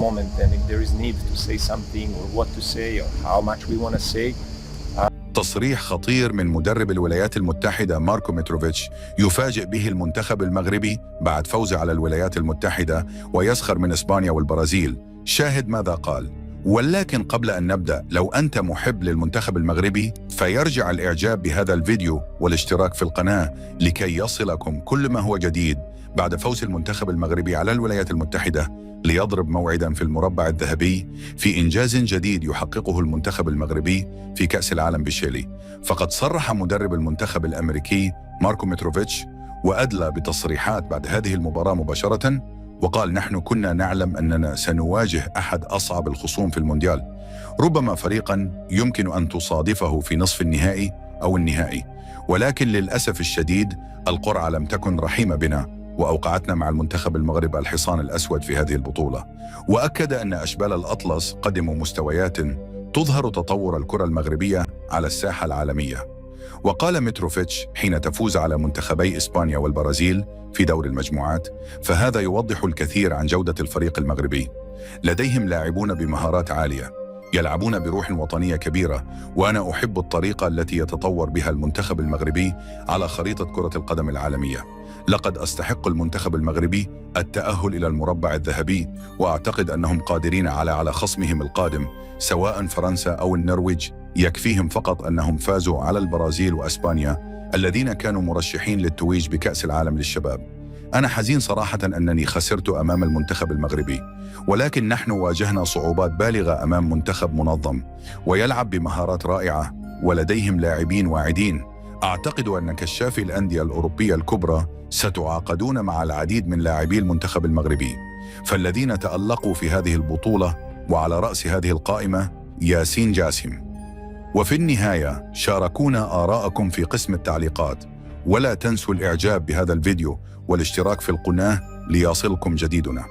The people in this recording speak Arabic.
moment, and if there is need to say something or what to say or how much we want to say. تصريح خطير من مدرب الولايات المتحدة ماركو متروفيتش يفاجئ به المنتخب المغربي بعد فوزه على الولايات المتحدة ويسخر من إسبانيا والبرازيل. شاهد ماذا قال. ولكن قبل أن نبدأ، لو أنت محب للمنتخب المغربي فيرجع الإعجاب بهذا الفيديو والاشتراك في القناة لكي يصلكم كل ما هو جديد بعد فوز المنتخب المغربي على الولايات المتحدة، ليضرب موعدا في المربع الذهبي في إنجاز جديد يحققه المنتخب المغربي في كأس العالم بشيلي. فقد صرح مدرب المنتخب الأمريكي ماركو متروفيتش وأدلى بتصريحات بعد هذه المباراة مباشرة، وقال: نحن كنا نعلم أننا سنواجه أحد أصعب الخصوم في المونديال، ربما فريقا يمكن أن تصادفه في نصف النهائي أو النهائي، ولكن للأسف الشديد القرعة لم تكن رحيمة بنا وأوقعتنا مع المنتخب المغرب الحصان الأسود في هذه البطولة. وأكد أن أشبال الأطلس قدموا مستويات تظهر تطور الكرة المغربية على الساحة العالمية. وقال متروفيتش: حين تفوز على منتخبي إسبانيا والبرازيل في دور المجموعات فهذا يوضح الكثير عن جودة الفريق المغربي. لديهم لاعبون بمهارات عالية، يلعبون بروح وطنية كبيرة، وأنا أحب الطريقة التي يتطور بها المنتخب المغربي على خريطة كرة القدم العالمية. لقد أستحق المنتخب المغربي التأهل إلى المربع الذهبي، وأعتقد أنهم قادرين على خصمهم القادم سواء فرنسا أو النرويج. يكفيهم فقط أنهم فازوا على البرازيل وأسبانيا الذين كانوا مرشحين للتويج بكأس العالم للشباب. أنا حزين صراحة أنني خسرت أمام المنتخب المغربي، ولكن نحن واجهنا صعوبات بالغة أمام منتخب منظم ويلعب بمهارات رائعة ولديهم لاعبين واعدين. أعتقد أن كشافي الأندية الأوروبية الكبرى ستعاقدون مع العديد من لاعبي المنتخب المغربي، فالذين تألقوا في هذه البطولة وعلى رأس هذه القائمة ياسين جاسم. وفي النهاية شاركونا آراءكم في قسم التعليقات، ولا تنسوا الإعجاب بهذا الفيديو والاشتراك في القناة ليصلكم جديدنا.